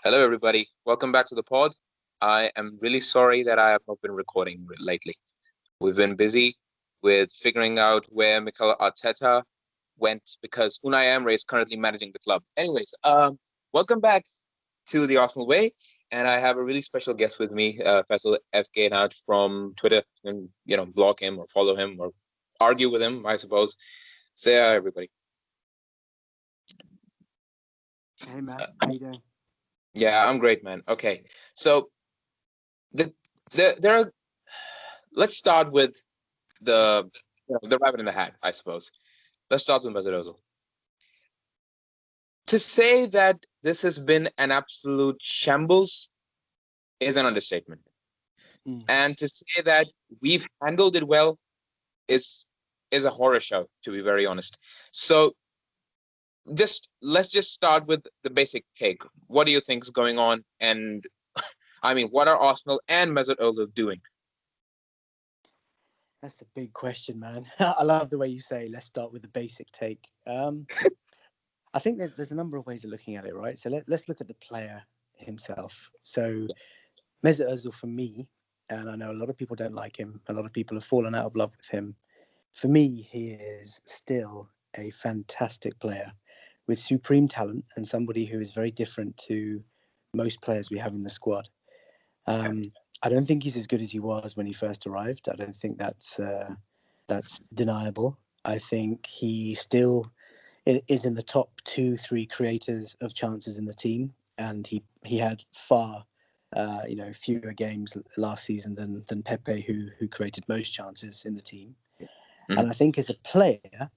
Hello, everybody. Welcome back to the pod. I am really sorry that I have not been recording lately. We've been busy with figuring out where Mikel Arteta went because Unai Emery is currently managing the club. Anyways, welcome back to the Arsenal Way, and I have a really special guest with me, Faisal F. Gainat from Twitter. And block him or follow him or argue with him, I suppose. Say hi, everybody. Hey Matt, how you doing? Yeah, I'm great, man. Okay, so the there are. Let's start with the rabbit in the hat, I suppose. Let's start with Mesut Ozil. To say that this has been an absolute shambles is an understatement, Mm. and to say that we've handled it well is is a horror show, to be very honest. So just let's just start with the basic take. What do you think is going on? And I mean, what are Arsenal and Mesut Ozil doing? That's a big question, man. I love the way you say, let's start with the basic take. I think there's a number of ways of looking at it, right? So let's look at the player himself. So Mesut Ozil, for me, and I know a lot of people don't like him, a lot of people have fallen out of love with him. For me, he is still a fantastic player with supreme talent and somebody who is very different to most players we have in the squad. Um, I don't think he's as good as he was when he first arrived. I don't think that's deniable. I think he still is in the top two, three creators of chances in the team, and he had far, fewer games last season than Pepe, who created most chances in the team. Mhm. And I think as a player,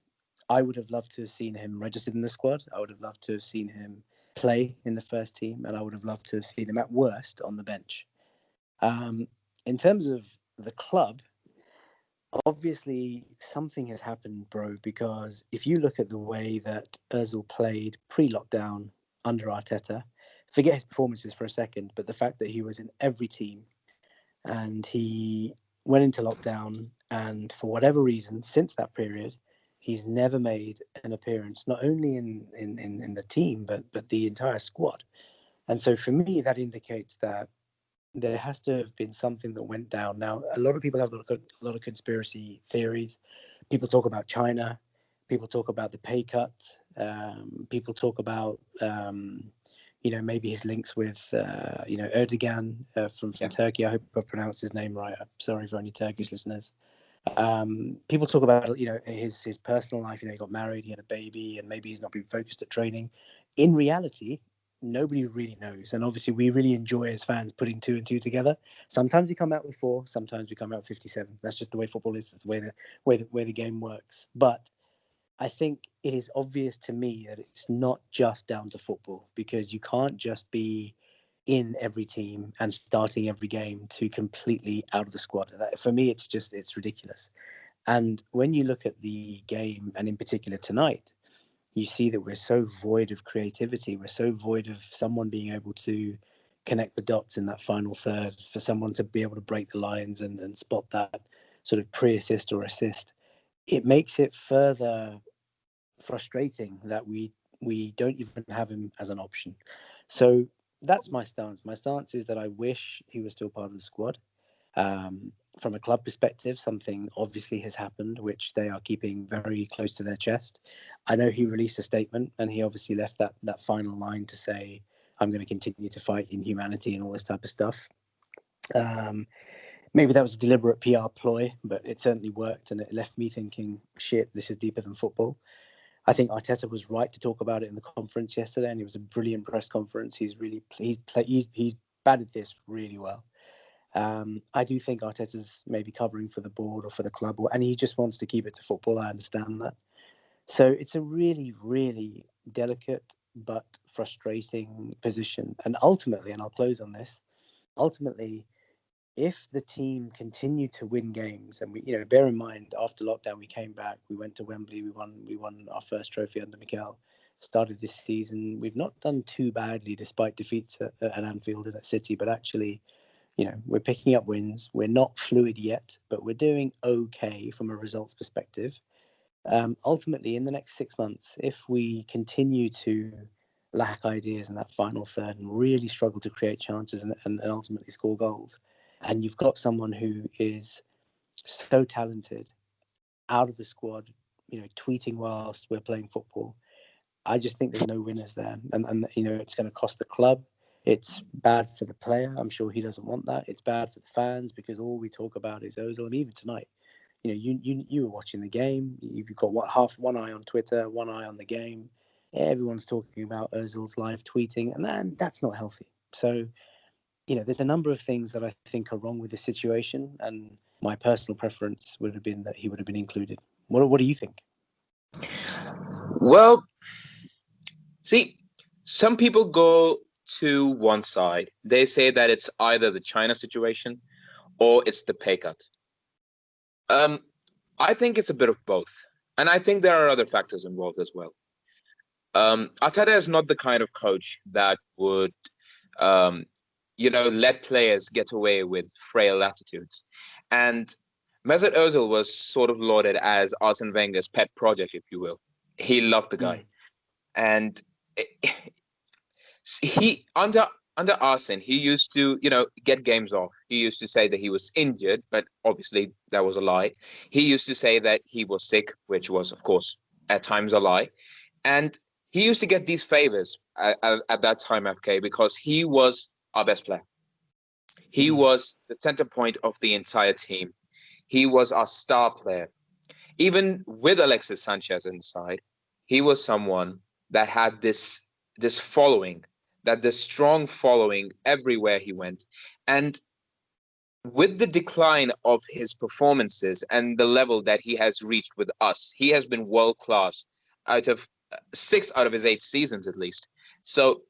I would have loved to have seen him registered in the squad. I would have loved to have seen him play in the first team, and I would have loved to have seen him at worst on the bench. Um, in terms of the club, obviously something has happened, bro, because if you look at the way that Ozil played pre-lockdown under Arteta, forget his performances for a second, but the fact that he was in every team and he went into lockdown, and for whatever reason, since that period, he's never made an appearance, not only in the team, but the entire squad. And so for me, that indicates that there has to have been something that went down. Now, a lot of people have a lot of conspiracy theories. People talk about China. People talk about the pay cut. People talk about, maybe his links with, Erdogan from Yeah. Turkey. I hope I pronounced his name right. I'm sorry for any Turkish listeners. People talk about, his personal life. He got married, he had a baby, and maybe he's not been focused at training. In reality, nobody really knows. And obviously, we really enjoy as fans putting two and two together. Sometimes we come out with four, sometimes we come out with 57. That's just the way football is. That's the way the game works. But I think it is obvious to me that it's not just down to football, because you can't just be in every team and starting every game to completely out of the squad. For me, it's ridiculous. And when you look at the game, and in particular tonight, you see that we're so void of creativity. We're so void of someone being able to connect the dots in that final third, for someone to be able to break the lines and spot that sort of pre-assist or assist. It makes it further frustrating that we don't even have him as an option. So that's my stance. My stance is that I wish he was still part of the squad. From a club perspective, something obviously has happened, which they are keeping very close to their chest. I know he released a statement, and he obviously left that final line to say, "I'm going to continue to fight inhumanity" and all this type of stuff. Um, Maybe that was a deliberate PR ploy, but it certainly worked, and it left me thinking, "Shit, this is deeper than football." I think Arteta was right to talk about it in the conference yesterday, and it was a brilliant press conference. He's batted this really well. I do think Arteta's maybe covering for the board or for the club, and he just wants to keep it to football. I understand that. So it's a really, really delicate but frustrating position. And ultimately, and I'll close on this, ultimately, if the team continue to win games, and bear in mind, after lockdown, we came back, we went to Wembley, we won our first trophy under Mikel, started this season. We've not done too badly despite defeats at Anfield and at City, but actually, we're picking up wins. We're not fluid yet, but we're doing okay from a results perspective. Ultimately, in the next 6 months, if we continue to lack ideas in that final third and really struggle to create chances and ultimately score goals. And you've got someone who is so talented out of the squad, tweeting whilst we're playing football. I just think there's no winners there. And it's going to cost the club. It's bad for the player. I'm sure he doesn't want that. It's bad for the fans because all we talk about is Ozil. And even tonight, you were watching the game. You've got one eye on Twitter, one eye on the game. Everyone's talking about Ozil's live tweeting, and that's not healthy. So, there's a number of things that I think are wrong with the situation, and my personal preference would have been that he would have been included. What do you think? Well, see, some people go to one side. They say that it's either the China situation or it's the pay cut. I think it's a bit of both. And I think there are other factors involved as well. Arteta is not the kind of coach that would, let players get away with frail attitudes. And Mesut Ozil was sort of lauded as Arsene Wenger's pet project, if you will. He loved the guy. And he under Arsene, he used to, get games off. He used to say that he was injured, but obviously that was a lie. He used to say that he was sick, which was, of course, at times a lie. And he used to get these favors at that time, FK, because he was our best player. He was the center point of the entire team. He was our star player. Even with Alexis Sanchez inside, he was someone that had this following, this strong following everywhere he went. And with the decline of his performances and the level that he has reached with us, he has been world class out of 6 out of his 8 seasons at least. So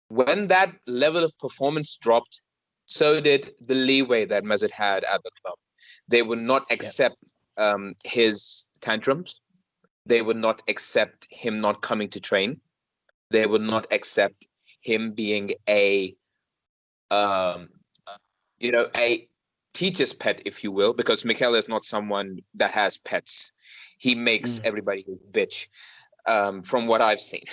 when that level of performance dropped, so did the leeway that Mesut had at the club. They would not accept his tantrums. They would not accept him not coming to train. They would not accept him being a teacher's pet, if you will, because Mikel is not someone that has pets. He makes everybody his bitch, from what I've seen.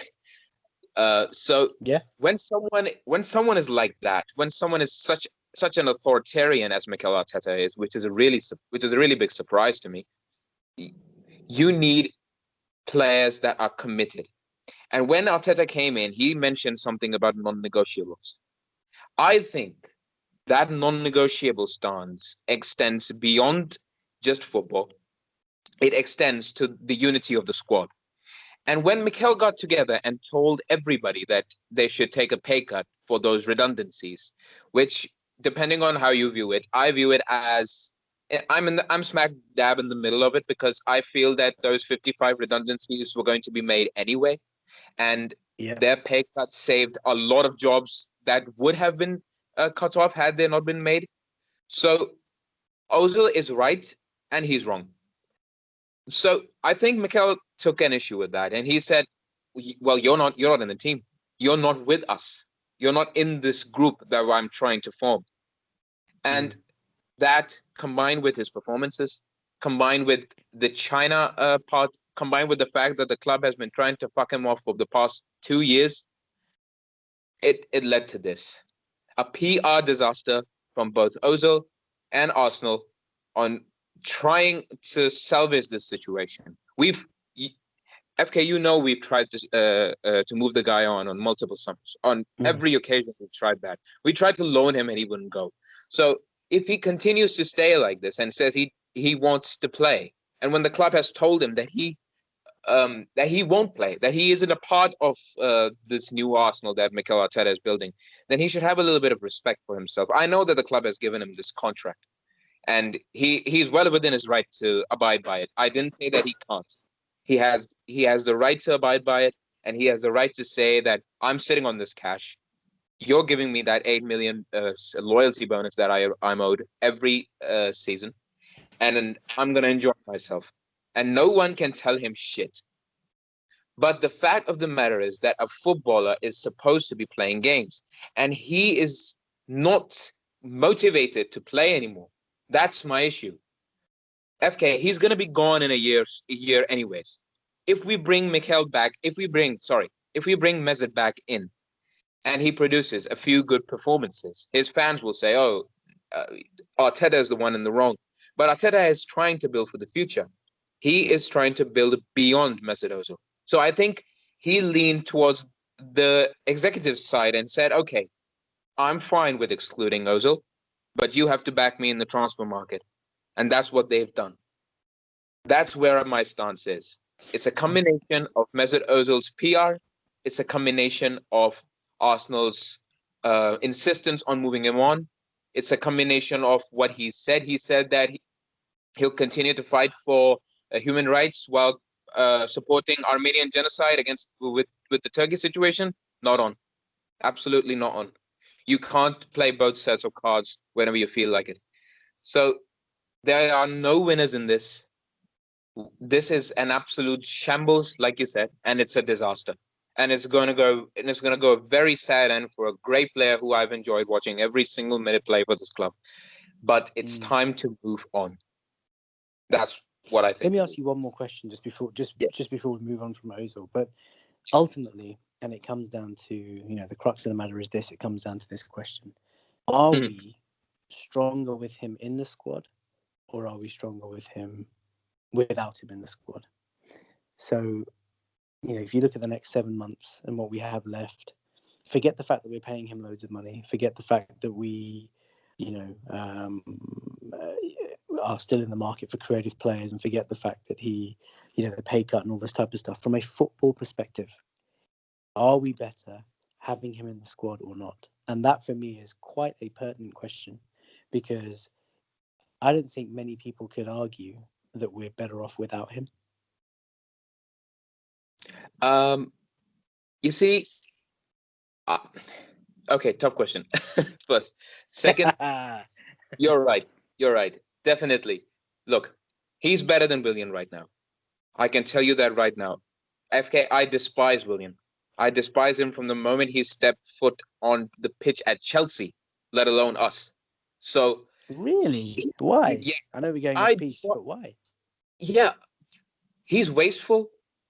When someone is like that, when someone is such an authoritarian as Mikel Arteta is, which is a really big surprise to me, you need players that are committed. And when Arteta came in, he mentioned something about non-negotiables. I think that non-negotiable stance extends beyond just football. It extends to the unity of the squad. And when Mikel got together and told everybody that they should take a pay cut for those redundancies, which, depending on how you view it, I view it as I'm smack dab in the middle of it, because I feel that those 55 redundancies were going to be made anyway, and their pay cut saved a lot of jobs that would have been cut off had they not been made. So Ozil is right and he's wrong. So I think Mikel took an issue with that, and he said, well, you're not in the team. You're not with us. You're not in this group that I'm trying to form. And that, combined with his performances, combined with the China part, combined with the fact that the club has been trying to fuck him off for the past 2 years, it led to this. A PR disaster from both Ozil and Arsenal on trying to salvage this situation. We've tried to move the guy on multiple summers. On every occasion, we've tried that. We tried to loan him and he wouldn't go. So if he continues to stay like this and says he wants to play, and when the club has told him that he won't play, that he isn't a part of this new Arsenal that Mikel Arteta is building, then he should have a little bit of respect for himself. I know that the club has given him this contract, and he's well within his right to abide by it. I didn't say that he can't. He has the right to abide by it, and he has the right to say that I'm sitting on this cash. You're giving me that 8 million loyalty bonus that I'm owed every season, and I'm gonna enjoy myself. And no one can tell him shit. But the fact of the matter is that a footballer is supposed to be playing games, and he is not motivated to play anymore. That's my issue. FK, he's going to be gone in a year anyways. If we bring Mikel back, if we bring if we bring Mesut back in and he produces a few good performances, his fans will say, "Oh, Arteta is the one in the wrong." But Arteta is trying to build for the future. He is trying to build beyond Mesut Ozil. So I think he leaned towards the executive side and said, "Okay, I'm fine with excluding Ozil, but you have to back me in the transfer market." And that's what they've done. That's where my stance is. It's a combination of Mesut Ozil's PR. It's a combination of Arsenal's insistence on moving him on. It's a combination of what he said. He said that he'll continue to fight for human rights while supporting Armenian genocide with the Turkey situation. Not on. Absolutely not on. You can't play both sets of cards whenever you feel like it. So there are no winners in this. This is an absolute shambles, like you said, and it's a disaster. And it's going to go a very sad end for a great player who I've enjoyed watching every single minute play for this club. But it's time to move on. That's what I think. Let me ask you one more question just before we move on from Ozil. But ultimately, and it comes down to, the crux of the matter is this. It comes down to this question: are we stronger with him in the squad, or are we stronger with him without him in the squad? So, if you look at the next 7 months and what we have left, forget the fact that we're paying him loads of money. Forget the fact that we, are still in the market for creative players, and forget the fact that he, the pay cut and all this type of stuff. From a football perspective, are we better having him in the squad or not? And that for me is quite a pertinent question, because I don't think many people could argue that we're better off without him. You see, okay, tough question. First. Second, you're right. Definitely. Look, he's better than Willian right now. I can tell you that right now. FK, I despise Willian. I despise him from the moment he stepped foot on the pitch at Chelsea, let alone us. So really, why? Yeah, I know we're going off piece, but why? Yeah, he's wasteful.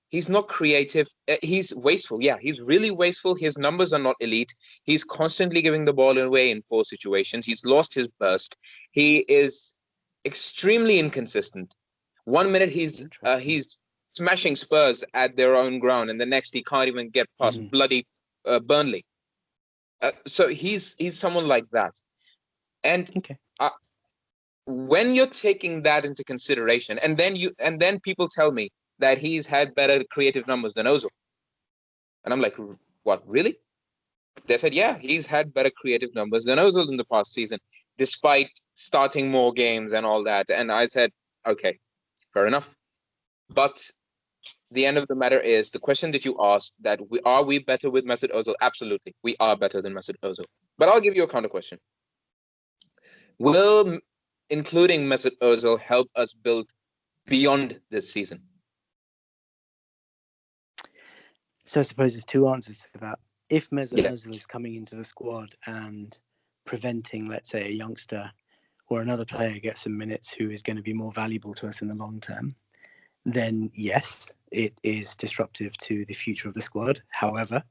He's not creative. He's wasteful. Yeah, he's really wasteful. His numbers are not elite. He's constantly giving the ball away in poor situations. He's lost his burst. He is extremely inconsistent. 1 minute he's smashing Spurs at their own ground, and the next he can't even get past bloody Burnley. So he's someone like that. And when you're taking that into consideration, and then people tell me that he's had better creative numbers than Ozil, and I'm like, what, really? They said, yeah, he's had better creative numbers than Ozil in the past season, despite starting more games and all that. And I said, okay, fair enough. But the end of the matter is the question that you asked, that are we better with Mesut Ozil? Absolutely, we are better than Mesut Ozil. But I'll give you a counter question. Will including Mesut Ozil help us build beyond this season? So I suppose there's two answers to that. If Mesut Ozil is coming into the squad and preventing, let's say, a youngster or another player gets some minutes who is going to be more valuable to us in the long term, then yes, it is disruptive to the future of the squad. However,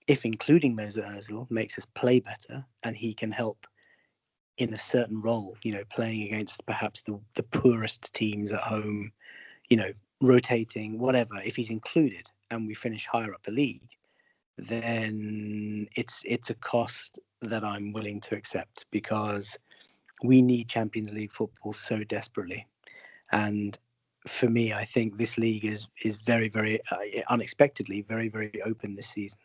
if including Mesut Ozil makes us play better and he can help in a certain role, playing against perhaps the poorest teams at home, rotating, whatever, if he's included and we finish higher up the league, then it's a cost that I'm willing to accept, because we need Champions League football so desperately. And for me, I think this league is very, very unexpectedly very, very open this season.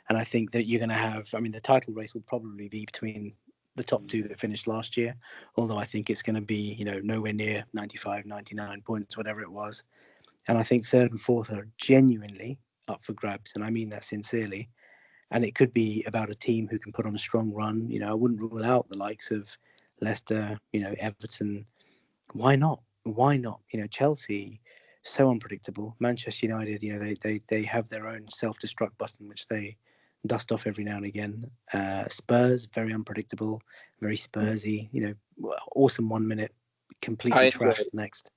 And I think that you're going to have, the title race will probably be between the top two that finished last year, although I think it's going to be, nowhere near 95, 99 points, whatever it was. And I think third and fourth are genuinely up for grabs, and I mean that sincerely. And it could be about a team who can put on a strong run. I wouldn't rule out the likes of Leicester, Everton. Why not? Chelsea, so unpredictable. Manchester United, they have their own self-destruct button, which they dust off every now and again. Spurs, very unpredictable, very Spursy. Awesome 1 minute, completely trashed next.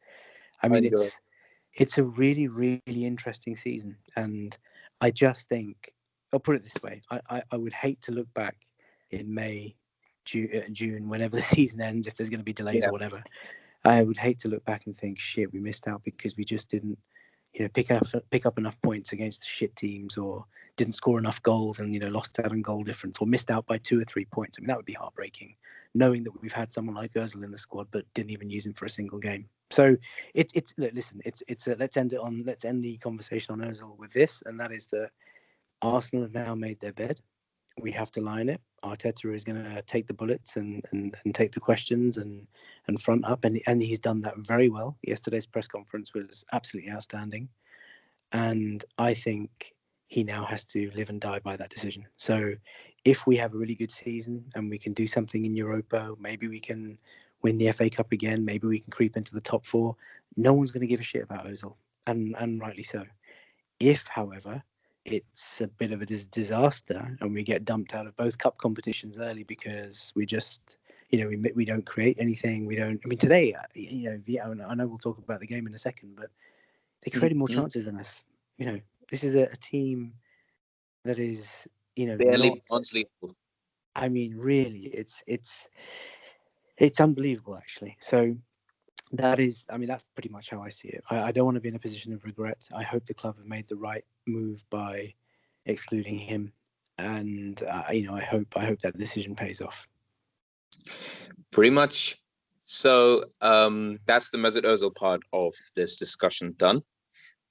It's a really, really interesting season, and I just think, I'll put it this way: I would hate to look back in May, June, whenever the season ends, if there's going to be delays Yeah. or whatever. I would hate to look back and think, shit, we missed out because we just didn't, pick up enough points against the shit teams, or didn't score enough goals and lost out on goal difference, or missed out by 2 or 3 points. I mean, that would be heartbreaking, knowing that we've had someone like Özil in the squad but didn't even use him for a single game. So listen, let's end the conversation on Özil with this, and that is that Arsenal have now made their bed. We have to lie in it. Arteta is going to take the bullets and take the questions and front up, and he's done that very well. Yesterday's press conference was absolutely outstanding, and I think he now has to live and die by that decision. So if we have a really good season and we can do something in Europa, maybe we can win the FA Cup again, maybe we can creep into the top 4, no one's going to give a shit about Ozil, and rightly so. If, however, it's a bit of a disaster and we get dumped out of both cup competitions early because we just, we don't create anything. We don't. I mean, today, I know we'll talk about the game in a second, but they created more chances than us. This is a team that is, Barely not. unbelievable. I mean, really, it's unbelievable, actually. So that's pretty much how I see it. I don't want to be in a position of regret. I hope the club have made the right move by excluding him, and I hope that decision pays off. Pretty much. So that's the Mesut Ozil part of this discussion done,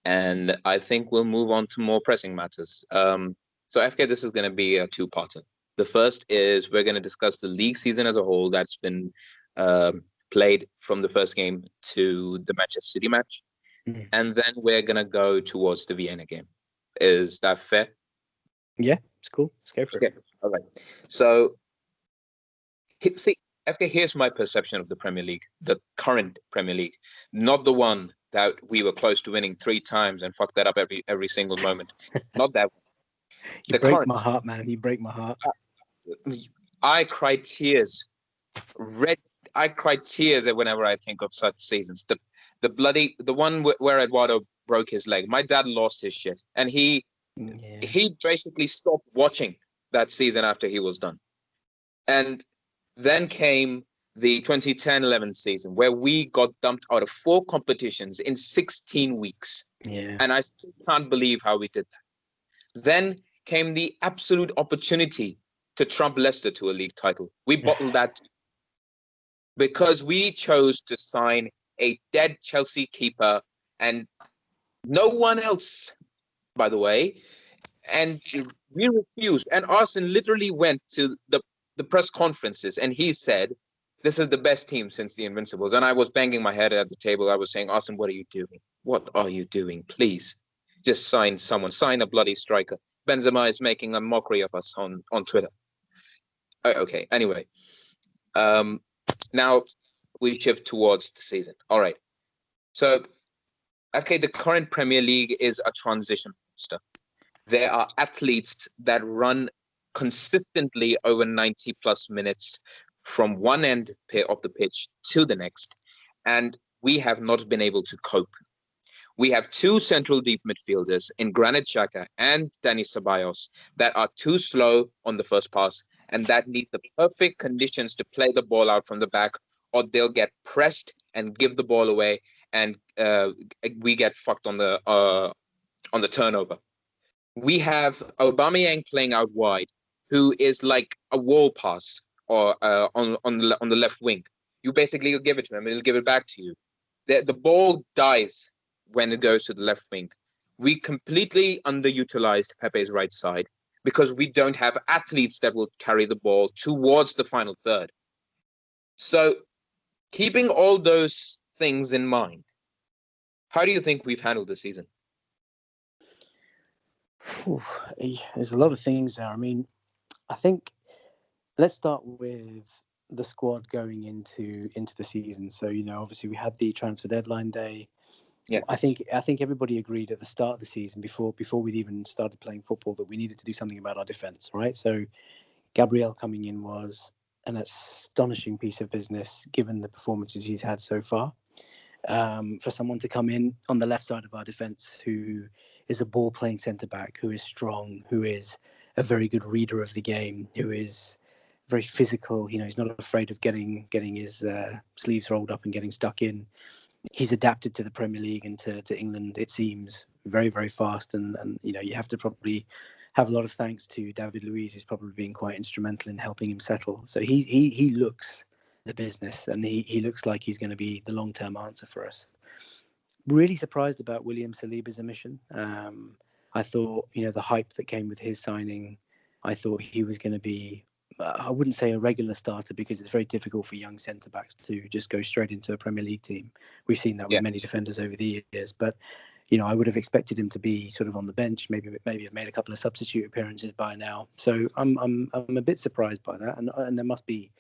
and I think we'll move on to more pressing matters. So FK, this is going to be a two-parter. The first is we're going to discuss the league season as a whole that's been played from the first game to the Manchester City match. Mm. And then we're going to go towards the Vienna game. Is that fair? Yeah, it's cool. Let's go for it. All right. So, see, FK, here's my perception of the Premier League, the current Premier League, not the one that we were close to winning 3 times and fucked that up every single moment. Not that one. You break my heart, man. You break my heart. I cry tears. I cry tears whenever I think of such seasons. The one where Eduardo broke his leg. My dad lost his shit, and he basically stopped watching that season after he was done. And then came the 2010-11 season, where we got dumped out of 4 competitions in 16 weeks. Yeah. And I still can't believe how we did that. Then came the absolute opportunity to trump Leicester to a league title. We bottled that because we chose to sign a dead Chelsea keeper and no one else, by the way. And we refused. And Arsene literally went to the press conferences and he said, this is the best team since the Invincibles. And I was banging my head at the table. I was saying, Arsene, what are you doing? What are you doing? Please, just sign someone. Sign a bloody striker. Benzema is making a mockery of us on Twitter. Okay, anyway. Now we shift towards the season. All right. So, okay, the current Premier League is a transition monster. There are athletes that run consistently over 90 plus minutes from one end of the pitch to the next, and we have not been able to cope. We have 2 central deep midfielders in Granit Xhaka and Dani Ceballos that are too slow on the first pass and that need the perfect conditions to play the ball out from the back, or they'll get pressed and give the ball away, and we get fucked on the turnover. We have Aubameyang playing out wide, who is like a wall pass or on the left wing. You basically give it to him, and he'll give it back to you. The ball dies when it goes to the left wing. We completely underutilized Pepe's right side because we don't have athletes that will carry the ball towards the final third. So, keeping all those things in mind, how do you think we've handled the season? There's a lot of things there. I mean, I think let's start with the squad going into the season. So, obviously we had the transfer deadline day. Yeah. I think everybody agreed at the start of the season, before we'd even started playing football, that we needed to do something about our defence, right? So Gabriel coming in was an astonishing piece of business given the performances he's had so far. for someone to come in on the left side of our defence who is a ball-playing centre-back, who is strong, who is a very good reader of the game, who is very physical. He's not afraid of getting his sleeves rolled up and getting stuck in. He's adapted to the Premier League and to England, it seems, very, very fast. And you have to probably have a lot of thanks to David Luiz, who's probably been quite instrumental in helping him settle. So he looks the business, and he looks like he's going to be the long-term answer for us. Really surprised about William Saliba's omission. I thought, the hype that came with his signing, I thought he was going to be, I wouldn't say a regular starter, because it's very difficult for young centre-backs to just go straight into a Premier League team. We've seen that with many defenders over the years. But, I would have expected him to be sort of on the bench, maybe have made a couple of substitute appearances by now. So I'm a bit surprised by that. And there must be,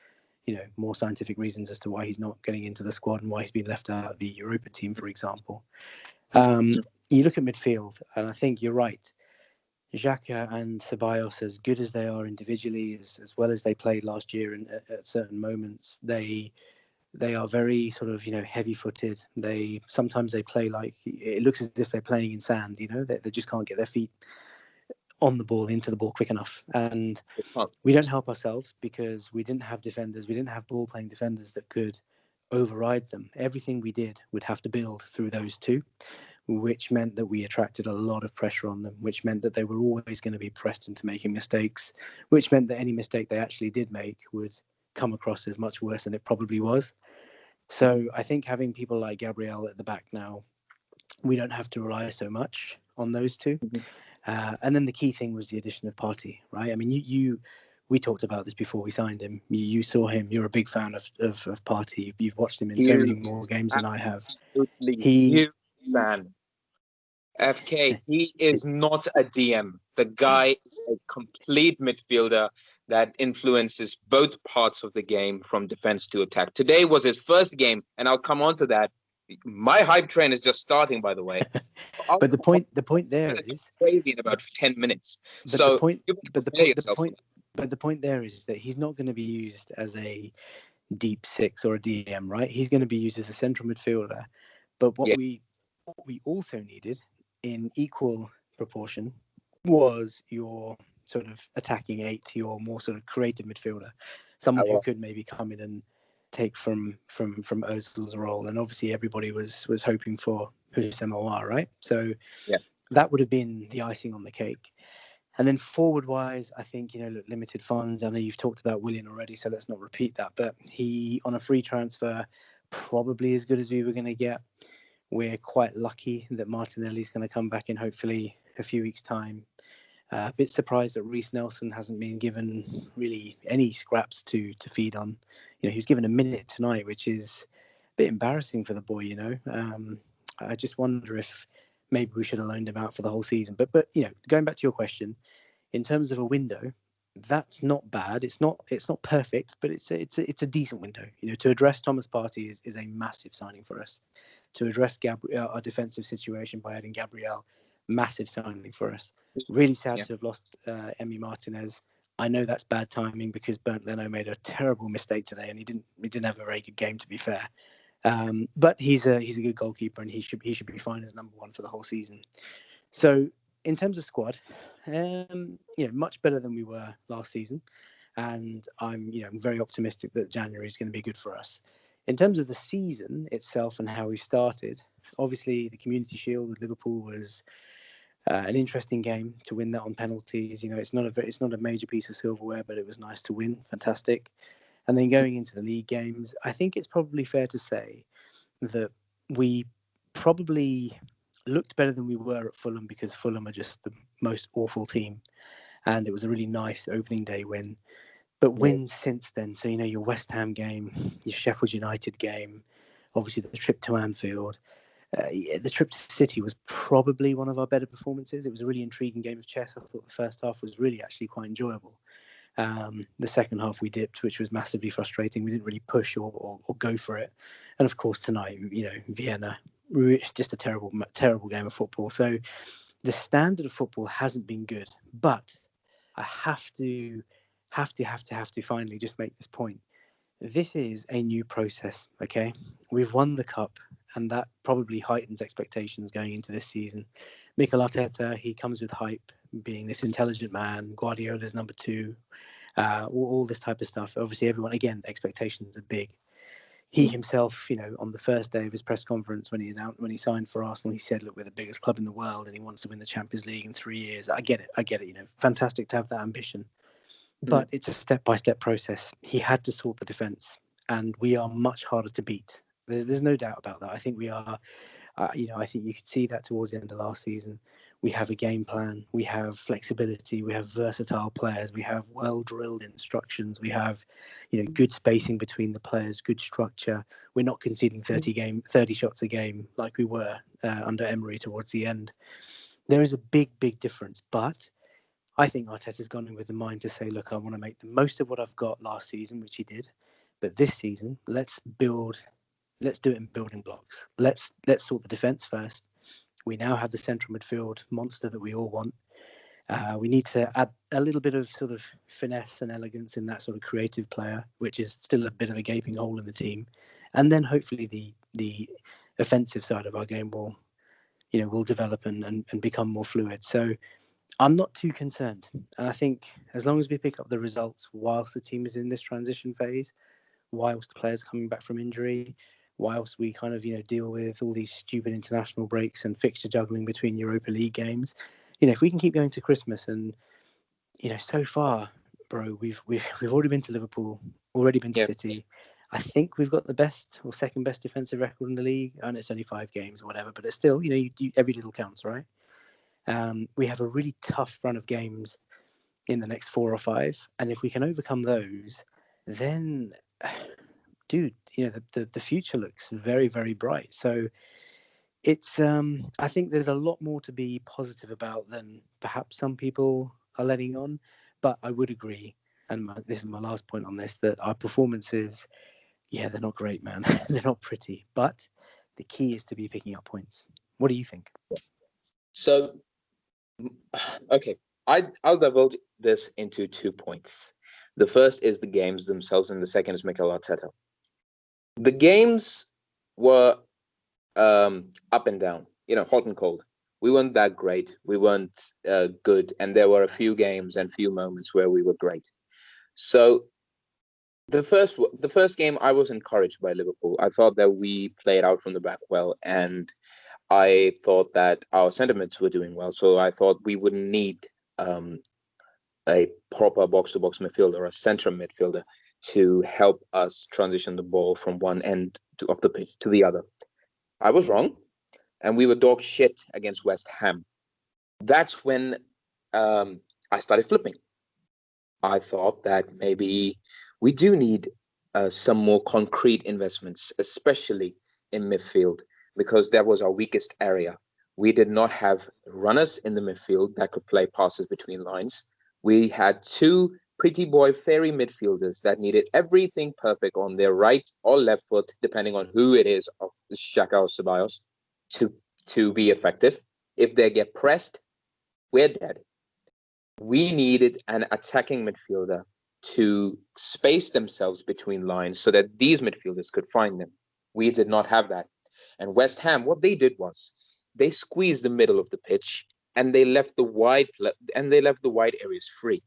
more scientific reasons as to why he's not getting into the squad and why he's been left out of the Europa team, for example. You look at midfield, and I think you're right. Xhaka and Ceballos, as good as they are individually, as well as they played last year, and at certain moments, they are very sort of, heavy-footed. Sometimes they play like, it looks as if they're playing in sand, they just can't get their feet on the ball, into the ball quick enough. And we don't help ourselves because we didn't have defenders. We didn't have ball-playing defenders that could override them. Everything we did would have to build through those two, which meant that we attracted a lot of pressure on them, which meant that they were always going to be pressed into making mistakes, which meant that any mistake they actually did make would come across as much worse than it probably was. So I think having people like Gabriel at the back now, we don't have to rely so much on those two. And then the key thing was the addition of Partey, right? I mean, we talked about this before we signed him. You saw him. You're a big fan of Partey. You've watched him in so many more games than I have. Huge fan. FK, he is not a DM. The guy is a complete midfielder that influences both parts of the game from defense to attack. Today was his first game, and I'll come on to that. My hype train is just starting, by the way. But the point there is crazy in about 10 minutes. But so the point there is that he's not going to be used as a deep six or a DM, right? He's going to be used as a central midfielder. But what we also needed in equal proportion was your sort of attacking eight, your more sort of creative midfielder, someone who could maybe come in and take from Ozil's role. And obviously everybody was hoping for Houssem Aouar, right? So that would have been the icing on the cake. And then forward-wise, I think, limited funds. I know you've talked about Willian already, so let's not repeat that. But he, on a free transfer, probably as good as we were going to get. We're quite lucky that Martinelli's going to come back in, hopefully, a few weeks' time. A bit surprised that Reece Nelson hasn't been given really any scraps to feed on. He was given a minute tonight, which is a bit embarrassing for the boy, I just wonder if maybe we should have loaned him out for the whole season. But going back to your question, in terms of a window, that's not bad. It's not perfect, but it's a decent window. To address Thomas Partey is a massive signing for us. To address our defensive situation by adding Gabriel, massive signing for us. Really sad to have lost Emi Martinez. I know that's bad timing because Bernd Leno made a terrible mistake today, and he didn't have a very good game, to be fair. But he's a good goalkeeper, and he should be fine as number one for the whole season. So in terms of squad, much better than we were last season, and I'm very optimistic that January is going to be good for us. In terms of the season itself and how we started, obviously the Community Shield with Liverpool was an interesting game to win that on penalties. It's not a major piece of silverware, but it was nice to win. Fantastic. And then going into the league games, I think it's probably fair to say that we probably looked better than we were at Fulham because Fulham are just the most awful team. And it was a really nice opening day win. But wins since then, so your West Ham game, your Sheffield United game, obviously the trip to Anfield, the trip to City was probably one of our better performances. It was a really intriguing game of chess. I thought the first half was really actually quite enjoyable. The second half we dipped, which was massively frustrating. We didn't really push or go for it. And of course tonight, Vienna, just a terrible game of football. So the standard of football hasn't been good. But I have to finally just make this point. This is a new process, okay? We've won the cup, and that probably heightens expectations going into this season. Mikel Arteta, he comes with hype, being this intelligent man. Guardiola's number two, all this type of stuff. Obviously, everyone, again, expectations are big. He himself, on the first day of his press conference when he signed for Arsenal, he said, "Look, we're the biggest club in the world, and he wants to win the Champions League in 3 years." I get it. Fantastic to have that ambition, but it's a step-by-step process. He had to sort the defence, and we are much harder to beat. There's no doubt about that. I think we are. I think you could see that towards the end of last season. We have a game plan. We have flexibility. We have versatile players. We have well-drilled instructions. We have, good spacing between the players, good structure. We're not conceding 30 shots a game like we were under Emery towards the end. There is a big, big difference. But I think Arteta's gone in with the mind to say, look, I want to make the most of what I've got last season, which he did. But this season, let's do it in building blocks. Let's sort the defence first. We now have the central midfield monster that we all want. We need to add a little bit of sort of finesse and elegance in that sort of creative player, which is still a bit of a gaping hole in the team. And then hopefully the offensive side of our game will develop and become more fluid. So I'm not too concerned. And I think as long as we pick up the results whilst the team is in this transition phase, whilst the players are coming back from injury, whilst we kind of deal with all these stupid international breaks and fixture juggling between Europa League games, if we can keep going to Christmas and so far, bro, we've already been to Liverpool, already been to City. I think we've got the best or second best defensive record in the league, and it's only 5 games or whatever, but it's still every little counts, right? We have a really tough run of games in the next 4 or 5, and if we can overcome those, then dude, the future looks very, very bright. So it's I think there's a lot more to be positive about than perhaps some people are letting on. But I would agree, and this is my last point on this, that our performances, they're not great, man. They're not pretty. But the key is to be picking up points. What do you think? So, okay, I'll divulge this into 2 points. The first is the games themselves, and the second is Mikel Arteta. The games were up and down, hot and cold. We weren't that great. We weren't good. And there were a few games and few moments where we were great. So the first game, I was encouraged by Liverpool. I thought that we played out from the back well. And I thought that our sentiments were doing well. So I thought we wouldn't need a proper box-to-box midfielder or a central midfielder to help us transition the ball from one end of the pitch to the other. I was wrong, and we were dog shit against West Ham. That's when I started flipping. I thought that maybe we do need some more concrete investments, especially in midfield, because that was our weakest area. We did not have runners in the midfield that could play passes between lines. We had 2 pretty boy fairy midfielders that needed everything perfect on their right or left foot, depending on who it is, of Xhaka or Ceballos, to be effective. If they get pressed, we're dead. We needed an attacking midfielder to space themselves between lines so that these midfielders could find them. We did not have that. And West Ham, what they did was they squeezed the middle of the pitch and they left the wide areas free.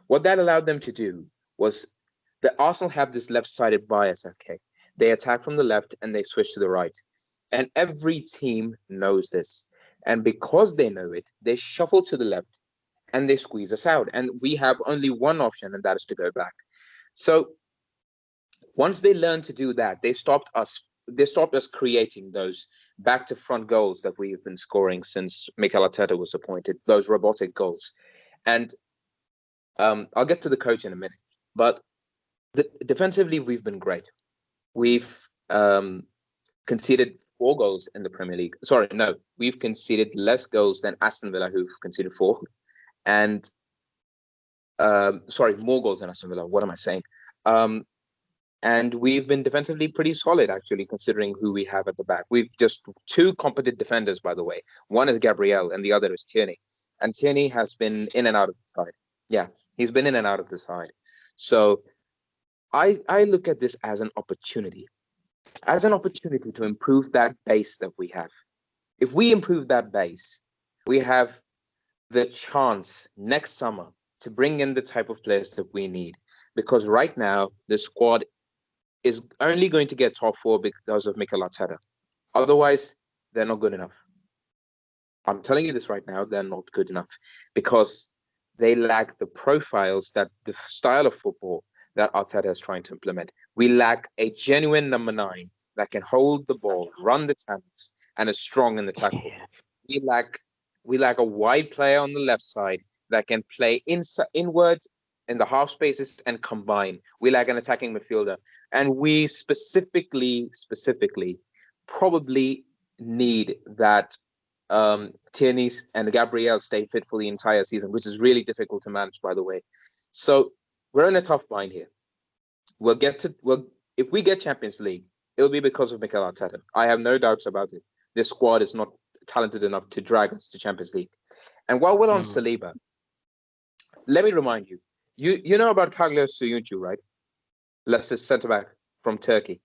What that allowed them to do was that Arsenal have this left-sided bias, FK. They attack from the left and they switch to the right. And every team knows this. And because they know it, they shuffle to the left and they squeeze us out. And we have only one option, and that is to go back. So once they learned to do that, they stopped us creating those back-to-front goals that we've been scoring since Mikel Arteta was appointed, those robotic goals. And I'll get to the coach in a minute, but defensively, we've been great. We've conceded 4 goals in the Premier League. Sorry, no, we've conceded less goals than Aston Villa, who've conceded 4. And more goals than Aston Villa. What am I saying? And we've been defensively pretty solid, actually, considering who we have at the back. We've just 2 competent defenders, by the way. One is Gabriel, and the other is Tierney. And Tierney has been in and out of the side. Yeah, he's been in and out of the side. So I look at this as an opportunity. as an opportunity to improve that base that we have. If we improve that base, we have the chance next summer to bring in the type of players that we need. Because right now, the squad is only going to get top four because of Mikel Arteta. Otherwise, they're not good enough. I'm telling you this right now, they're not good enough because they lack the profiles, that the style of football that Arteta is trying to implement. We lack a genuine number 9 that can hold the ball, run the channels, and is strong in the tackle. Yeah. We lack a wide player on the left side that can play inward in the half spaces and combine. We lack an attacking midfielder, and we specifically probably need that Tierney and Gabriel stay fit for the entire season, which is really difficult to manage, by the way. So we're in a tough bind here. If we get Champions League, it'll be because of Mikel Arteta. I have no doubts about it. This squad is not talented enough to drag us to Champions League. And while we're on Saliba, let me remind you, you know about Cagliostro Soyuncu, right? Leicester's centre-back from Turkey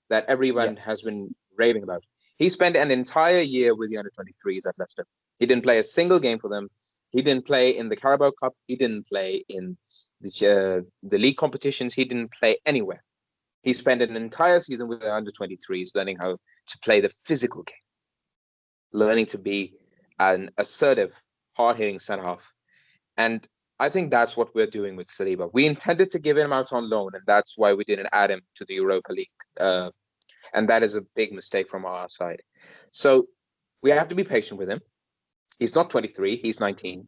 that everyone has been raving about. He spent an entire year with the under-23s at Leicester. He didn't play a single game for them. He didn't play in the Carabao Cup. He didn't play in the league competitions. He didn't play anywhere. He spent an entire season with the under-23s learning how to play the physical game, learning to be an assertive, hard-hitting centre-half. And I think that's what we're doing with Saliba. We intended to give him out on loan, and that's why we didn't add him to the Europa League. And that is a big mistake from our side. So we have to be patient with him. He's not 23, he's 19.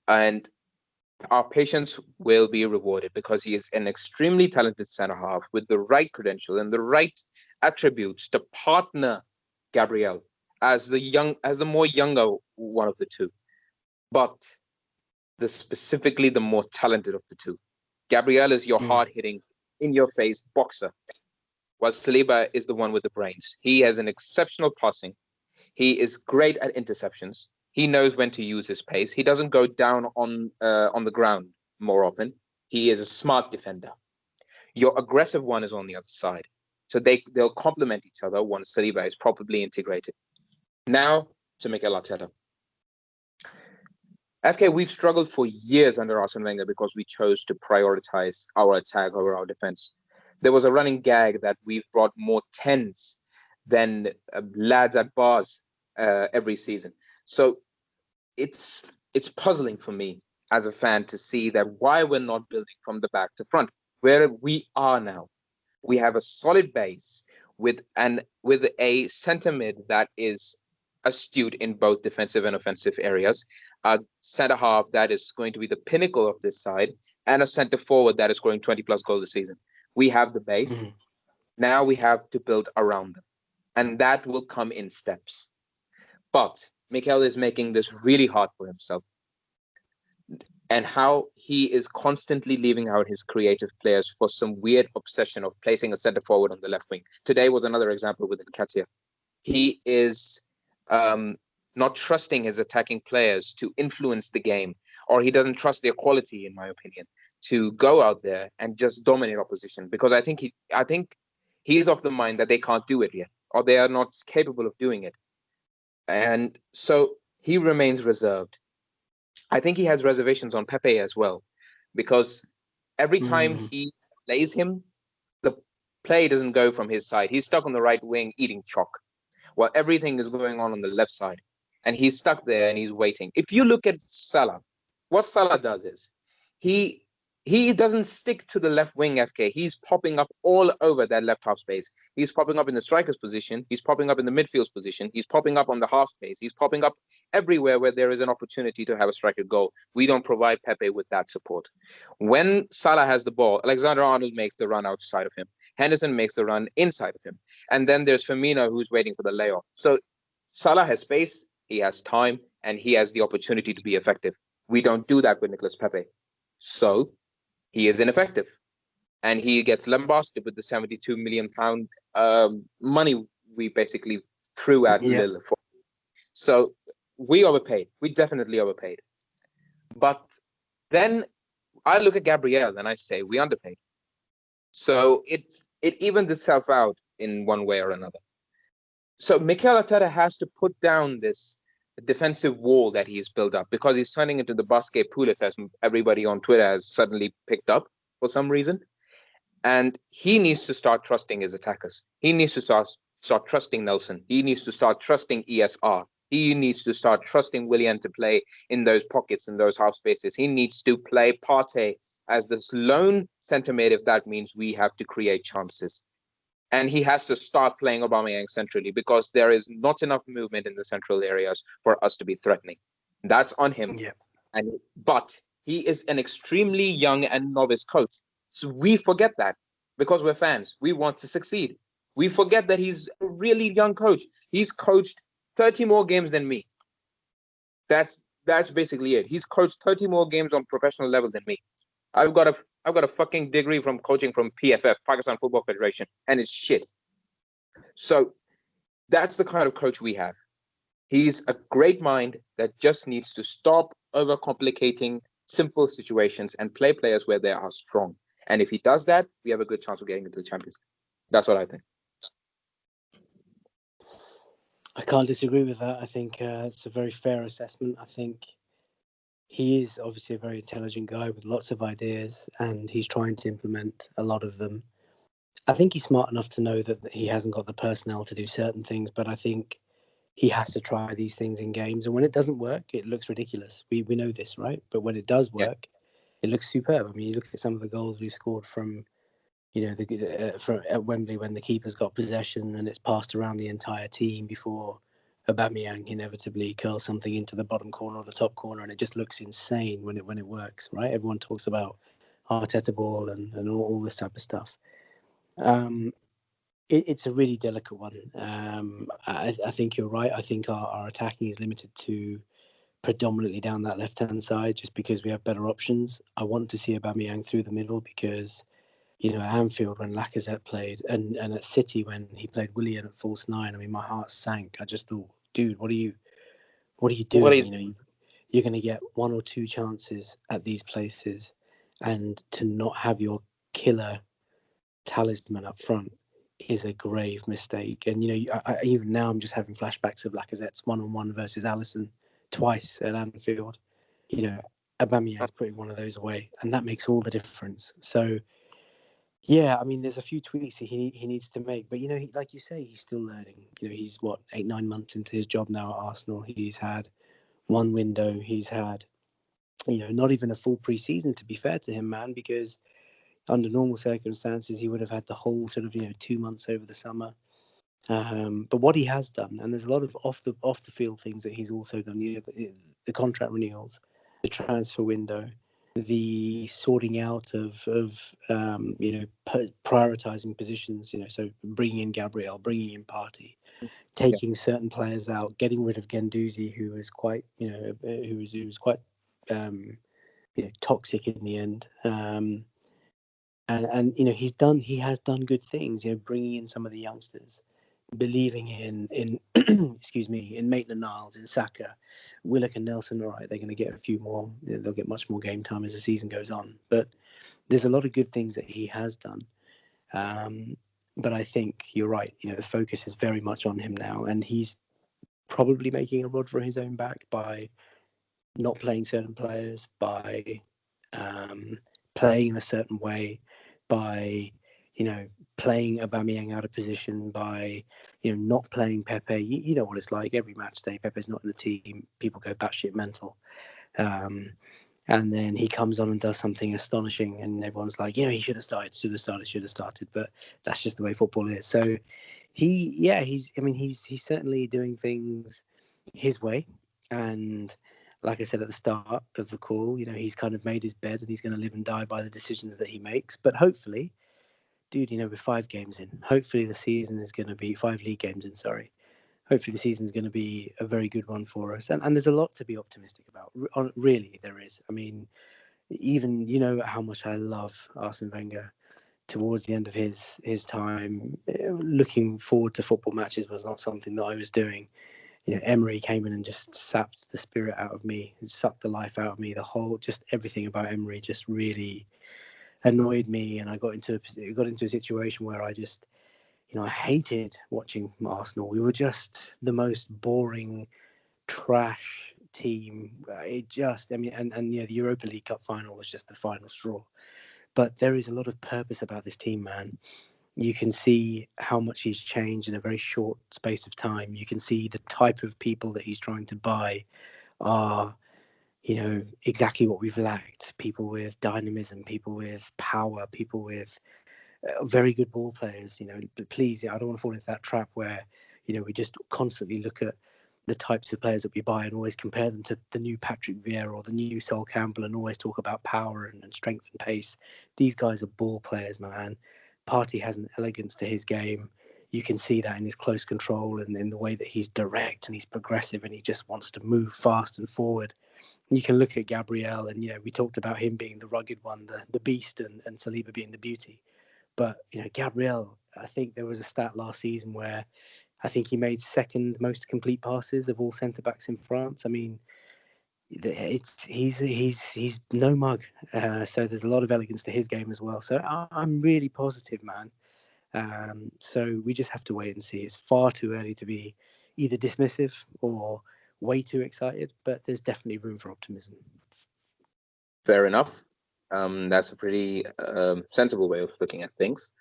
And our patience will be rewarded because he is an extremely talented centre-half with the right credential and the right attributes to partner Gabriel as the more younger one of the two. But specifically the more talented of the two. Gabriel is your hard-hitting, in-your-face boxer, while Saliba is the one with the brains. He has an exceptional passing. He is great at interceptions. He knows when to use his pace. He doesn't go down on the ground more often. He is a smart defender. Your aggressive one is on the other side. So they'll complement each other once Saliba is properly integrated. Now to Mikel Arteta. FK, we've struggled for years under Arsene Wenger because we chose to prioritize our attack over our defense. There was a running gag that we've brought more 10s than lads at bars every season. So it's puzzling for me as a fan to see that why we're not building from the back to front, where we are now. We have a solid base with a centre mid that is astute in both defensive and offensive areas, a centre half that is going to be the pinnacle of this side, and a centre forward that is scoring 20 plus goals this season. We have the base. Now we have to build around them, and that will come in steps. But Mikel is making this really hard for himself, and how he is constantly leaving out his creative players for some weird obsession of placing a centre forward on the left wing. Today was another example with Nketiah. He is not trusting his attacking players to influence the game, or he doesn't trust their quality, in my opinion, to go out there and just dominate opposition. Because I think he is of the mind that they can't do it yet, or they are not capable of doing it, and so he remains reserved. I think he has reservations on Pepe as well, because every time he plays him, the play doesn't go from his side. He's stuck on the right wing eating chalk, while everything is going on the left side. And he's stuck there and he's waiting. If you look at Salah, what Salah does is he doesn't stick to the left wing, FK. He's popping up all over that left half space. He's popping up in the striker's position. He's popping up in the midfield's position. He's popping up on the half space. He's popping up everywhere where there is an opportunity to have a striker goal. We don't provide Pepe with that support. When Salah has the ball, Alexander-Arnold makes the run outside of him. Henderson makes the run inside of him. And then there's Firmino who's waiting for the layoff. So Salah has space, he has time, and he has the opportunity to be effective. We don't do that with Nicolas Pepe. So he is ineffective. And he gets lambasted with the £72 million money we basically threw at Lille. So we overpaid. We definitely overpaid. But then I look at Gabriel and I say we underpaid. So it evens itself out in one way or another. So Mikel Arteta has to put down this defensive wall that he's built up, because he's turning into the Basque Poulis, as everybody on Twitter has suddenly picked up for some reason. And he needs to start trusting his attackers. He needs to start trusting Nelson. He needs to start trusting ESR. He needs to start trusting Willian to play in those pockets, in those half spaces. He needs to play Partey as this lone centre mid if that means we have to create chances. And he has to start playing Aubameyang centrally, because there is not enough movement in the central areas for us to be threatening. That's on him. Yeah. But he is an extremely young and novice coach. So we forget that because we're fans. We want to succeed. We forget that he's a really young coach. He's coached 30 more games than me. That's basically it. He's coached 30 more games on professional level than me. I've got a fucking degree from coaching from PFF, Pakistan Football Federation, and it's shit. So that's the kind of coach we have. He's a great mind that just needs to stop overcomplicating simple situations and play players where they are strong. And if he does that, we have a good chance of getting into the Champions League. That's what I think. I can't disagree with that. I think it's a very fair assessment. I think he is obviously a very intelligent guy with lots of ideas, and he's trying to implement a lot of them. I think he's smart enough to know that he hasn't got the personnel to do certain things, but I think he has to try these things in games. And when it doesn't work, it looks ridiculous. We know this, right? But when it does work, It looks superb. I mean, you look at some of the goals we've scored from, from at Wembley when the keeper's got possession and it's passed around the entire team before Aubameyang inevitably curls something into the bottom corner or the top corner, and it just looks insane when it works, right? Everyone talks about Arteta ball and all this type of stuff. It's a really delicate one. I think you're right. I think our attacking is limited to predominantly down that left-hand side just because we have better options. I want to see Aubameyang through the middle because, at Anfield when Lacazette played and at City when he played Willian at false nine, I mean, my heart sank. I just thought, dude, what are you doing? You're going to get one or two chances at these places, and to not have your killer talisman up front is a grave mistake. And, I even now I'm just having flashbacks of Lacazette's one-on-one versus Alisson twice at Anfield. Aubameyang's putting one of those away, and that makes all the difference. So, yeah, I mean, there's a few tweaks he needs to make, but like you say, he's still learning. He's 8-9 months into his job now at Arsenal. He's had one window. He's had, not even a full pre-season, to be fair to him, man, because under normal circumstances he would have had the whole sort of 2 months over the summer. But what he has done, and there's a lot of off the field things that he's also done, the contract renewals, the transfer window, the sorting out of prioritizing positions, so bringing in Gabriel, bringing in Partey, taking certain players out, getting rid of Guendouzi, who was quite toxic in the end. And he has done good things, bringing in some of the youngsters, believing in excuse me, in Maitland-Niles, in Saka, Willock and Nelson. All right, they're going to get a few more. They'll get much more game time as the season goes on. But there's a lot of good things that he has done. But I think you're right. The focus is very much on him now, and he's probably making a rod for his own back by not playing certain players, by playing in a certain way, by playing Aubameyang out of position, by not playing Pepe. You know what it's like. Every match day, Pepe's not in the team. People go batshit mental, and then he comes on and does something astonishing, and everyone's like, he should have started. But that's just the way football is. So he's certainly doing things his way, and like I said at the start of the call, he's kind of made his bed and he's going to live and die by the decisions that he makes. But hopefully, dude, we're 5 games in. Hopefully the season is going to be 5 league games in, sorry. Hopefully the season is going to be a very good one for us. And there's a lot to be optimistic about. Really, there is. I mean, even, how much I love Arsene Wenger. Towards the end of his time, looking forward to football matches was not something that I was doing. Emery came in and just sapped the spirit out of me, sucked the life out of me. Just everything about Emery just really annoyed me, and I got into a situation where I just I hated watching Arsenal. We were just the most boring, trash team. I mean, and the Europa League Cup final was just the final straw. But there is a lot of purpose about this team, man. You can see how much he's changed in a very short space of time. You can see the type of people that he's trying to buy are, exactly what we've lacked. People with dynamism, people with power, people with very good ball players. But please, I don't want to fall into that trap where, we just constantly look at the types of players that we buy and always compare them to the new Patrick Vieira or the new Sol Campbell and always talk about power and strength and pace. These guys are ball players, man. Partey has an elegance to his game. You can see that in his close control and in the way that he's direct and he's progressive and he just wants to move fast and forward. You can look at Gabriel and, we talked about him being the rugged one, the beast, and Saliba being the beauty. But, Gabriel, I think there was a stat last season where I think he made second most complete passes of all centre backs in France. I mean, he's no mug. So there's a lot of elegance to his game as well. So I'm really positive, man. So we just have to wait and see. It's far too early to be either dismissive or way too excited, but there's definitely room for optimism. Fair enough. That's a pretty sensible way of looking at things.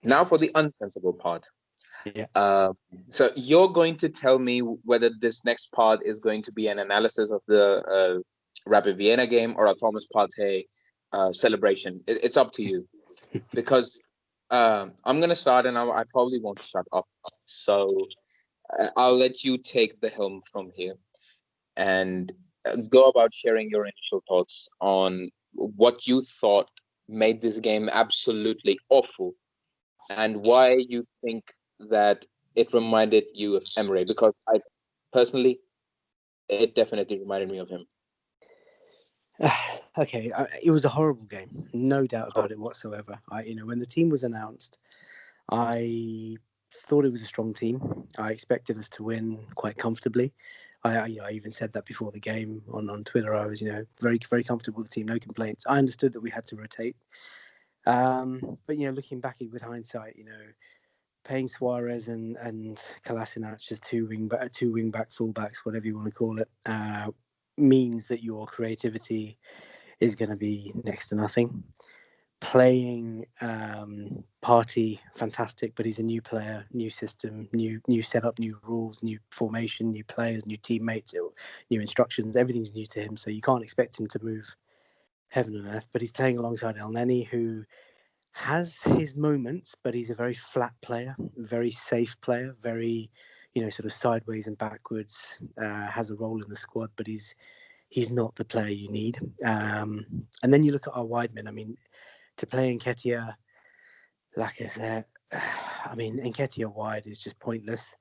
Now for the unsensible part. Yeah. So you're going to tell me whether this next part is going to be an analysis of the Rapid Vienna game or a Thomas Partey celebration. It's up to you, because I'm going to start and I probably won't shut up. So I'll let you take the helm from here and go about sharing your initial thoughts on what you thought made this game absolutely awful and why you think that it reminded you of Emre, because I personally, it definitely reminded me of him. Okay, it was a horrible game, no doubt about it whatsoever. When the team was announced, I thought it was a strong team. I expected us to win quite comfortably. I even said that before the game on Twitter. I was, very, very comfortable with the team, no complaints. I understood that we had to rotate. But, looking back with hindsight, paying Suarez and Kolasinac as two wing back fullbacks, whatever you want to call it, means that your creativity is going to be next to nothing. Playing Partey, fantastic, but he's a new player, new system, new setup, new rules, new formation, new players, new teammates, new instructions. Everything's new to him, so you can't expect him to move heaven and earth. But he's playing alongside Elneny, who has his moments, but he's a very flat player, very safe player, very, sort of sideways and backwards. Has a role in the squad, but he's not the player you need. And then you look at our wide men. I mean, to play Nketiah, Lacazette. I mean, Nketiah wide is just pointless.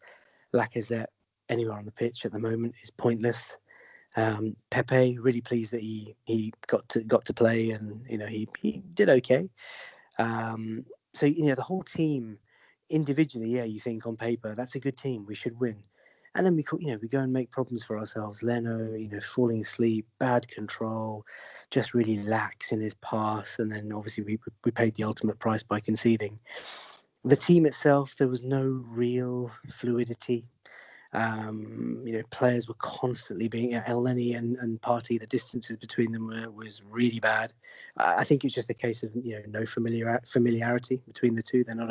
Lacazette anywhere on the pitch at the moment is pointless. Pepe, really pleased that he got to play, and he did okay. So the whole team individually, yeah, you think on paper that's a good team, we should win. And then we go and make problems for ourselves. Leno, falling asleep, bad control, just really lax in his pass. And then obviously we paid the ultimate price by conceding. The team itself, there was no real fluidity. Players were constantly being Elneny and Partey. The distances between them was really bad. I think it's just a case of no familiarity between the two. They're not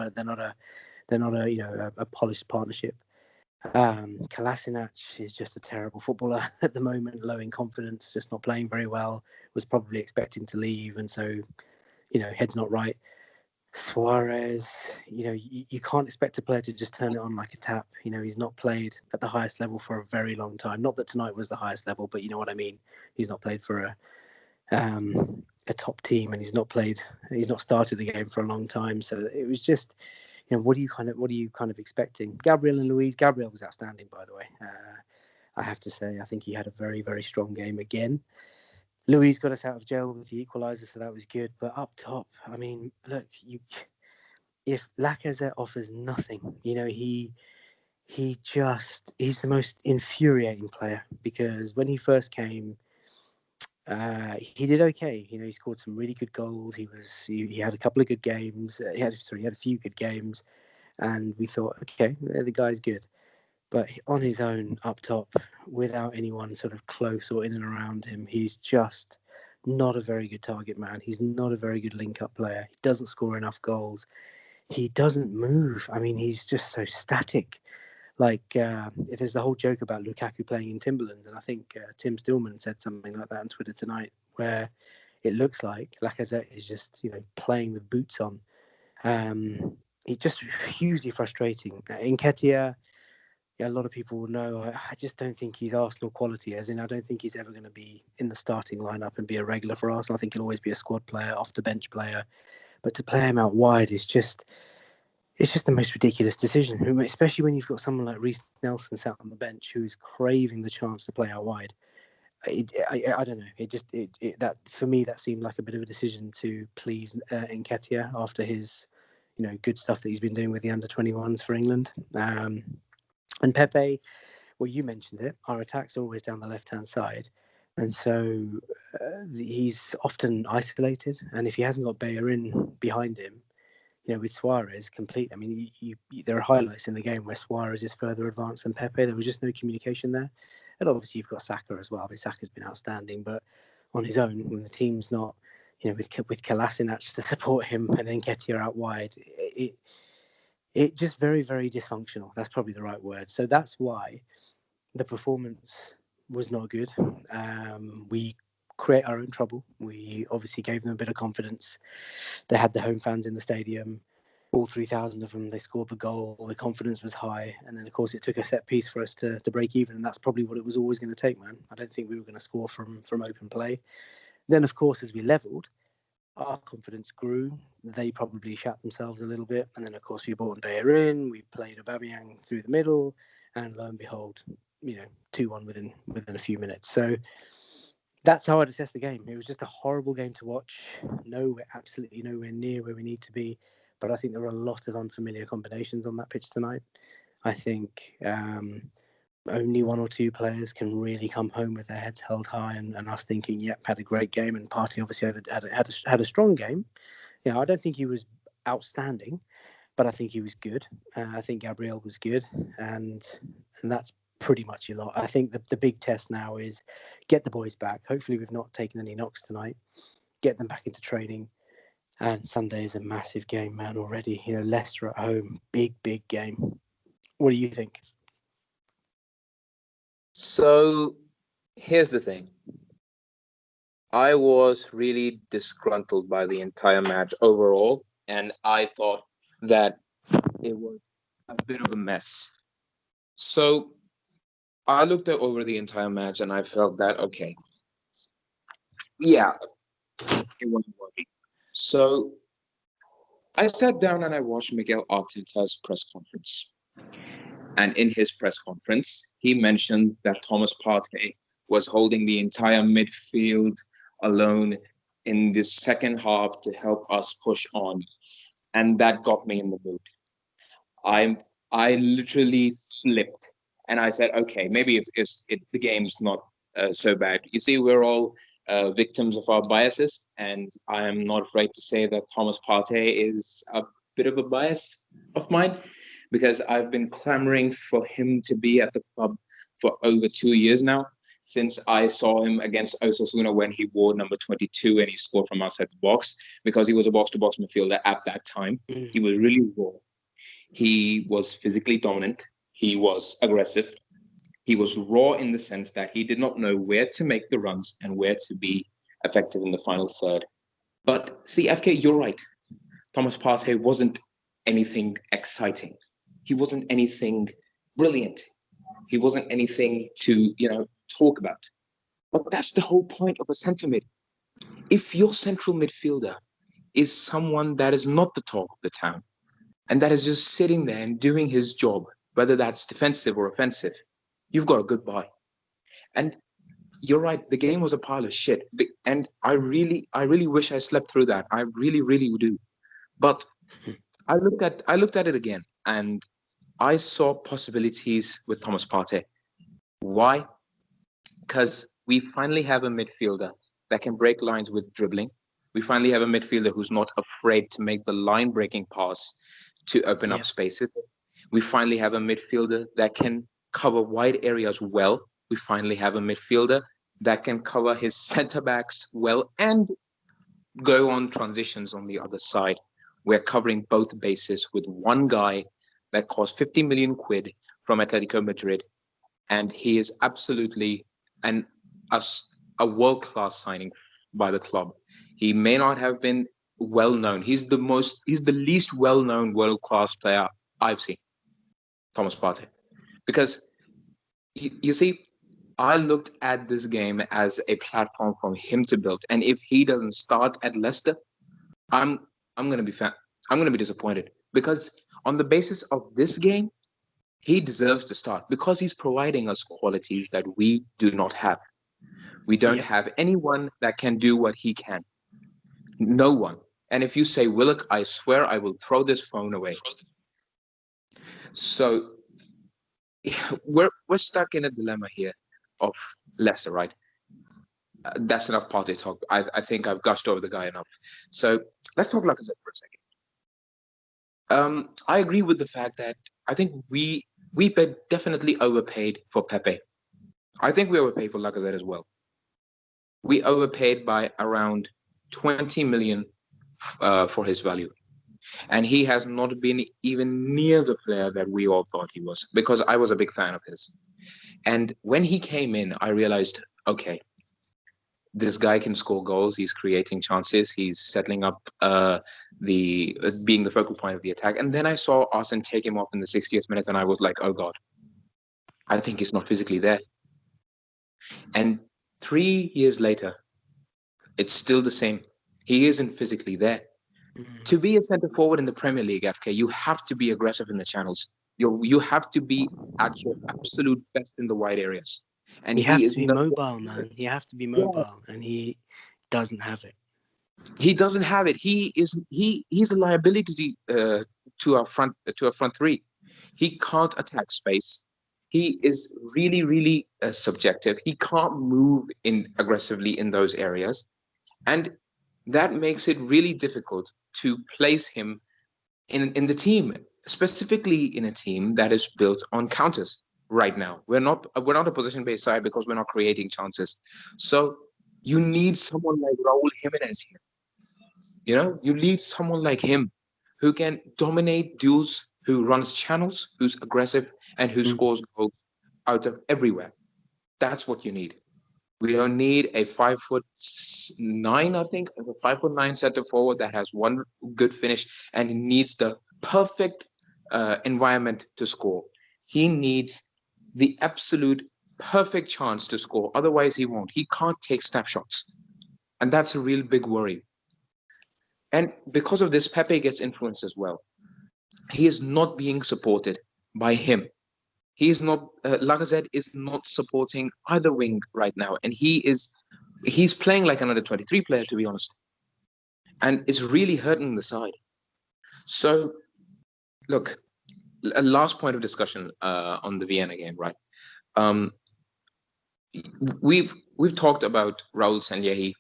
a polished partnership. Kolasinac is just a terrible footballer at the moment, low in confidence, just not playing very well, was probably expecting to leave, and so, head's not right. Suarez, you can't expect a player to just turn it on like a tap. He's not played at the highest level for a very long time. Not that tonight was the highest level, but you know what I mean. He's not played for a top team, and he's not started the game for a long time. So it was just, what are you kind of expecting? Gabriel and Luiz. Gabriel was outstanding, by the way. I have to say, I think he had a very, very strong game again. Luiz got us out of jail with the equaliser, so that was good. But up top, I mean, look, if Lacazette offers nothing, he's the most infuriating player, because when he first came, he did okay. He scored some really good goals. He had a couple of good games. He had a few good games. and we thought, okay, the guy's good. But on his own up top, without anyone sort of close or in and around him, he's just not a very good target man. He's not a very good link-up player. He doesn't score enough goals. He doesn't move. I mean, he's just so static. Like, there's the whole joke about Lukaku playing in Timberlands, and I think Tim Stillman said something like that on Twitter tonight, where it looks like Lacazette is just, playing with boots on. It's just hugely frustrating. Nketiah, a lot of people will know, I just don't think he's Arsenal quality, as in I don't think he's ever going to be in the starting lineup and be a regular for Arsenal. I think he'll always be a squad player, off the bench player. But to play him out wide is just, it's just the most ridiculous decision, especially when you've got someone like Reece Nelson sat on the bench who's craving the chance to play out wide. I don't know. That for me, that seemed like a bit of a decision to please Nketiah after his, good stuff that he's been doing with the under-21s for England. And Pepe, well, you mentioned it. Our attacks are always down the left-hand side, and so he's often isolated. And if he hasn't got Bellerin behind him, with Suarez complete. I mean, there are highlights in the game where Suarez is further advanced than Pepe. There was just no communication there. And obviously you've got Saka as well. I mean, Saka's been outstanding, but on his own, when the team's not, with Kolasinac to support him and then Nketiah out wide, it just very, very dysfunctional. That's probably the right word. So that's why the performance was not good. We create our own trouble. We obviously gave them a bit of confidence. They had the home fans in the stadium, all 3,000 of them. They scored the goal. The confidence was high. And then, of course, it took a set piece for us to break even. And that's probably what it was always going to take, man. I don't think we were going to score from open play. Then, of course, as we levelled, our confidence grew. They probably shat themselves a little bit. And then, of course, we brought Bellerin. We played Aubameyang through the middle. And lo and behold, 2-1 within a few minutes. So that's how I'd assess the game. It was just a horrible game to watch. Absolutely nowhere near where we need to be. But I think there were a lot of unfamiliar combinations on that pitch tonight. I think only one or two players can really come home with their heads held high and us thinking, yep, had a great game. And Partey obviously had a strong game. I don't think he was outstanding, but I think he was good. I think Gabriel was good. And that's pretty much a lot. I think the big test now is get the boys back. Hopefully we've not taken any knocks tonight. Get them back into training. And Sunday is a massive game, man, already. Leicester at home, big game. What do you think? So here's the thing. I was really disgruntled by the entire match overall, and I thought that it was a bit of a mess. So I looked over the entire match and I felt that, okay, yeah, it wasn't working. So I sat down and I watched Mikel Arteta's press conference. And in his press conference, he mentioned that Thomas Partey was holding the entire midfield alone in the second half to help us push on. And that got me in the mood. I literally flipped. And I said, okay, maybe the game's not so bad. You see, we're all victims of our biases, and I am not afraid to say that Thomas Partey is a bit of a bias of mine, because I've been clamoring for him to be at the club for over 2 years now, since I saw him against Osasuna when he wore number 22 and he scored from outside the box, because he was a box-to-box midfielder at that time. He was really raw. He was physically dominant. He was aggressive. He was raw in the sense that he did not know where to make the runs and where to be effective in the final third. But see, FK, you're right. Thomas Partey wasn't anything exciting. He wasn't anything brilliant. He wasn't anything to, talk about. But that's the whole point of a centre mid. If your central midfielder is someone that is not the talk of the town, and that is just sitting there and doing his job, whether that's defensive or offensive, you've got a good buy. And you're right, the game was a pile of shit. And I really wish I slept through that. I really, really do. But I looked at it again, and I saw possibilities with Thomas Partey. Why? Because we finally have a midfielder that can break lines with dribbling. We finally have a midfielder who's not afraid to make the line-breaking pass to open up spaces. We finally have a midfielder that can cover wide areas well. We finally have a midfielder that can cover his centre backs well and go on transitions on the other side. We're covering both bases with one guy that cost 50 million quid from Atletico Madrid, and he is absolutely a world-class signing by the club. He may not have been well known. He's the least well-known world-class player I've seen, Thomas Partey. Because you see, I looked at this game as a platform for him to build. And if he doesn't start at Leicester, I'm gonna be disappointed. Because on the basis of this game, he deserves to start because he's providing us qualities that we do not have. We don't have anyone that can do what he can. No one. And if you say Willock, I swear I will throw this phone away. So we're stuck in a dilemma here of Leicester, right? That's enough Partey talk. I think I've gushed over the guy enough. So let's talk Lacazette for a second. I agree with the fact that I think we definitely overpaid for Pepe. I think we overpaid for Lacazette as well. We overpaid by around 20 million for his value. And he has not been even near the player that we all thought he was, because I was a big fan of his. And when he came in, I realized, okay, this guy can score goals. He's creating chances. He's settling up being the focal point of the attack. And then I saw Arsene take him off in the 60th minute, and I was like, oh God, I think he's not physically there. And 3 years later, it's still the same. He isn't physically there. To be a centre forward in the Premier League, FK, you have to be aggressive in the channels. You have to be at your absolute best in the wide areas. And you have to be mobile, man. You have to be mobile, and he doesn't have it. He doesn't have it. He's a liability to our front three. He can't attack space. He is really, really subjective. He can't move in aggressively in those areas, and that makes it really difficult to place him in the team, specifically in a team that is built on counters. Right now, we're not a position-based side because we're not creating chances. So you need someone like Raul Jimenez here. You know, you need someone like him who can dominate duels, who runs channels, who's aggressive, and who scores goals out of everywhere. That's what you need. We don't need a 5'9", I think, a 5'9" center forward that has one good finish and needs the perfect environment to score. He needs the absolute perfect chance to score. Otherwise, he won't. He can't take snapshots. And that's a real big worry. And because of this, Pepe gets influenced as well. He is not being supported by him. He is not, Lacazette is not supporting either wing right now. And he's playing like another 23 player, to be honest. And it's really hurting the side. So, look, a last point of discussion on the Vienna game, right? We've talked about Raul Sanllehi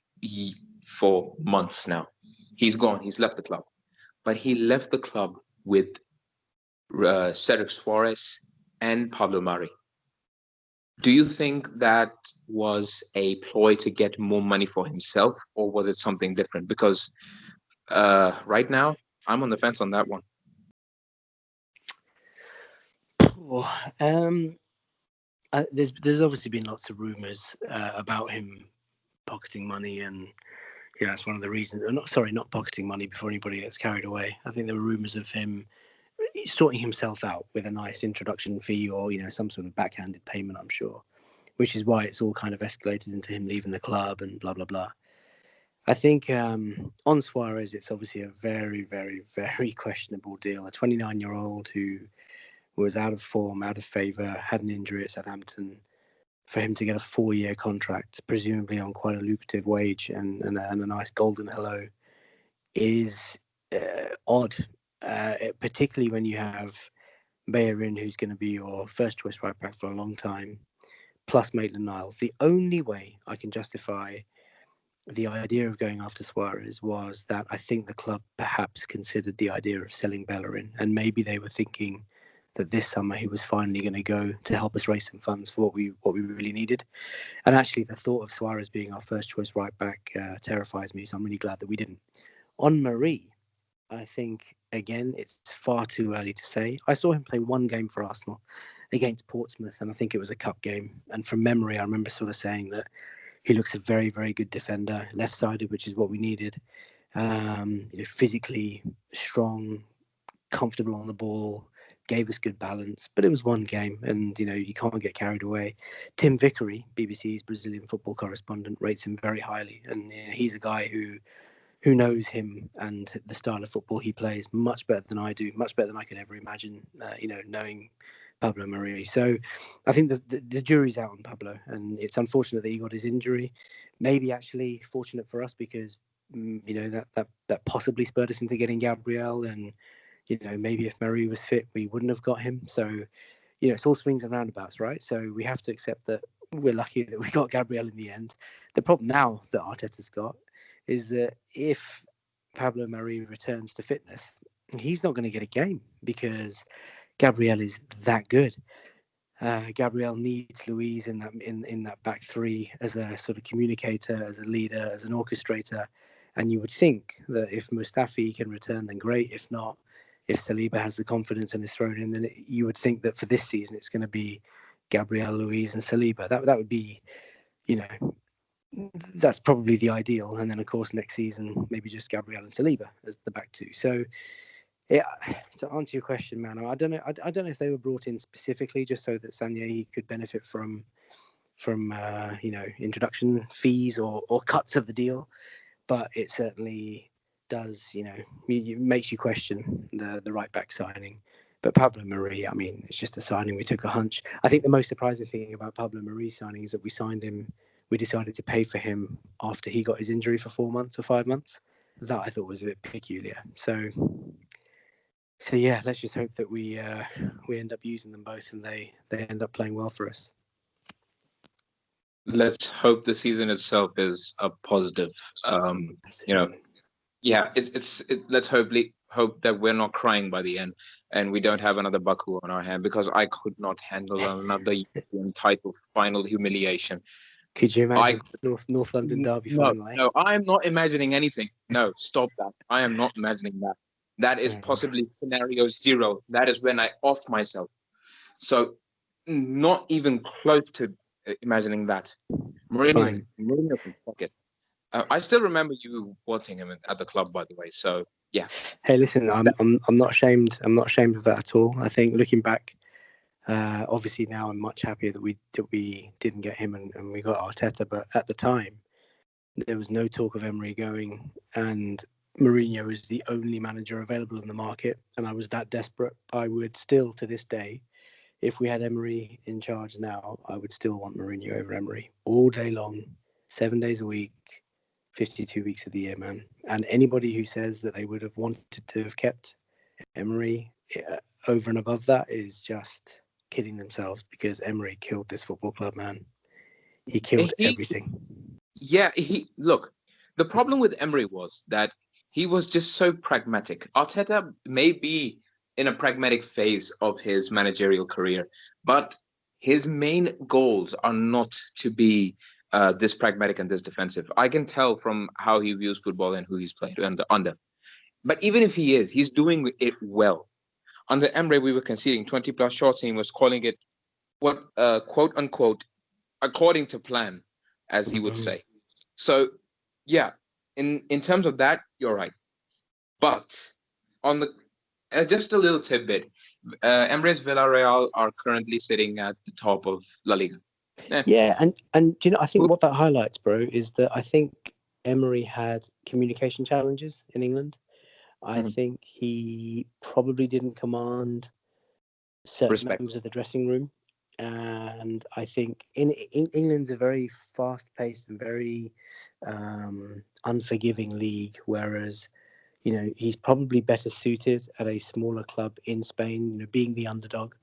for months now. He's gone. He's left the club, but he left the club with Cedric Suarez and Pablo Mari. Do you think that was a ploy to get more money for himself, or was it something different? Because right now, I'm on the fence on that one. There's obviously been lots of rumours about him pocketing money, and yeah, that's one of the reasons. Not pocketing money before anybody gets carried away. I think there were rumours of him sorting himself out with a nice introduction fee, or some sort of backhanded payment, I'm sure, which is why it's all kind of escalated into him leaving the club and blah blah blah. I think on Suarez, it's obviously a very, very, very questionable deal. A 29-year-old who was out of form, out of favour, had an injury at Southampton. For him to get a 4-year contract, presumably on quite a lucrative wage and a nice golden hello, is odd. Particularly when you have Bellerin, who's going to be your first choice right back for a long time, plus Maitland-Niles. The only way I can justify the idea of going after Suarez was that I think the club perhaps considered the idea of selling Bellerin, and maybe they were thinking that this summer he was finally going to go to help us raise some funds for what we really needed. And actually, the thought of Suarez being our first choice right back terrifies me. So I'm really glad that we didn't. On Marie, I think again it's far too early to say. I saw him play one game for Arsenal against Portsmouth, and I think it was a cup game. And from memory, I remember sort of saying that he looks a very, very good defender, left-sided, which is what we needed. Physically strong, comfortable on the ball, gave us good balance. But it was one game, and you can't get carried away. Tim Vickery, BBC's Brazilian football correspondent, rates him very highly, and he's a guy who knows him and the style of football he plays much better than I do, much better than I could ever imagine. Knowing Pablo Mari. So I think the jury's out on Pablo, and it's unfortunate that he got his injury. Maybe actually fortunate for us because that possibly spurred us into getting Gabriel, and maybe if Mari was fit, we wouldn't have got him. So it's all swings and roundabouts, right? So we have to accept that we're lucky that we got Gabriel in the end. The problem now that Arteta's got is that if Pablo Mari returns to fitness, he's not going to get a game because Gabriel is that good. Gabriel needs Luis in that back three as a sort of communicator, as a leader, as an orchestrator. And you would think that if Mustafi can return, then great. If not, if Saliba has the confidence and is thrown in, then you would think that for this season it's going to be Gabriel, Luis, and Saliba. That would be, that's probably the ideal. And then of course next season maybe just Gabriel and Saliba as the back two. So. Yeah, to answer your question, man, I don't know. I don't know if they were brought in specifically just so that Sanllehi could benefit from introduction fees or cuts of the deal, but it certainly does. It makes you question the right back signing. But Pablo Mari, I mean, it's just a signing. We took a hunch. I think the most surprising thing about Pablo Mari's signing is that we signed him. We decided to pay for him after he got his injury for 4 months or 5 months. That I thought was a bit peculiar. So yeah, let's just hope that we end up using them both and they end up playing well for us. Let's hope the season itself is a positive. Let's hope that we're not crying by the end and we don't have another Baku on our hand, because I could not handle another European title final humiliation. Could you imagine North London derby final? No, I am not imagining anything. No, stop that. I am not imagining that. That is possibly scenario 0. That is when I off myself. So, not even close to imagining that. Mourinho can fuck it. I still remember you watching him at the club, by the way. So yeah. Hey, listen, I'm not ashamed. I'm not ashamed of that at all. I think looking back, obviously now I'm much happier that we didn't get him and we got Arteta. But at the time, there was no talk of Emery going, and Mourinho is the only manager available in the market, and I was that desperate. I would still, to this day, if we had Emery in charge now, I would still want Mourinho over Emery all day long, 7 days a week, 52 weeks of the year, man. And anybody who says that they would have wanted to have kept Emery over and above that is just kidding themselves, because Emery killed this football club, man. He killed everything. Yeah, look, the problem with Emery was that he was just so pragmatic. Arteta may be in a pragmatic phase of his managerial career, but his main goals are not to be this pragmatic and this defensive. I can tell from how he views football and who he's played under. But even if he is, he's doing it well. Under Emery, we were conceding 20 plus shots, and he was calling it what quote unquote according to plan, as he would say. So yeah, in terms of that, you're right. But on the just a little tidbit, Emery's Villarreal are currently sitting at the top of La Liga. Yeah, and I think what that highlights, bro, is that I think Emery had communication challenges in England. I think he probably didn't command certain members of the dressing room, and I think in England's a very fast-paced and very unforgiving league, whereas he's probably better suited at a smaller club in Spain, being the underdog,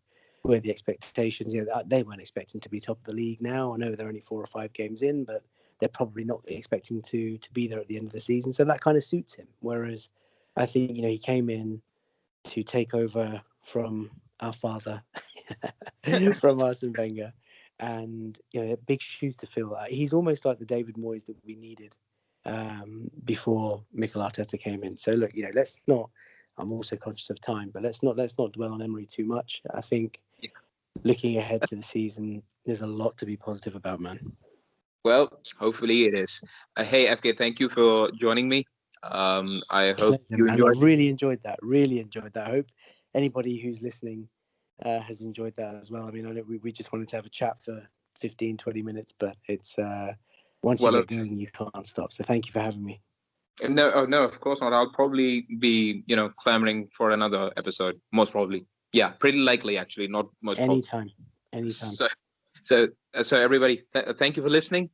where the expectations, they weren't expecting to be top of the league now. I know they're only 4 or 5 games in, but they're probably not expecting to be there at the end of the season. So that kind of suits him. Whereas I think, he came in to take over from our father, from Arsene Wenger. And, big shoes to fill. He's almost like the David Moyes that we needed before Mikel Arteta came in. So look, let's not, I'm also conscious of time, but let's not dwell on Emery too much. I think looking ahead to the season, there's a lot to be positive about, man. Well, hopefully it is. Hey, FK, thank you for joining me. I hope you enjoyed. I've really enjoyed that. I hope anybody who's listening has enjoyed that as well. I mean, I know we just wanted to have a chat for 15, 20 minutes, but it's once you get going, you can't stop. So thank you for having me. No, of course not. I'll probably be, clamoring for another episode. Most probably. Yeah, pretty likely, actually. Not most Anytime. So everybody, thank you for listening.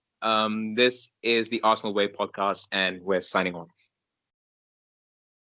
This is the Arsenal Way podcast, and we're signing off.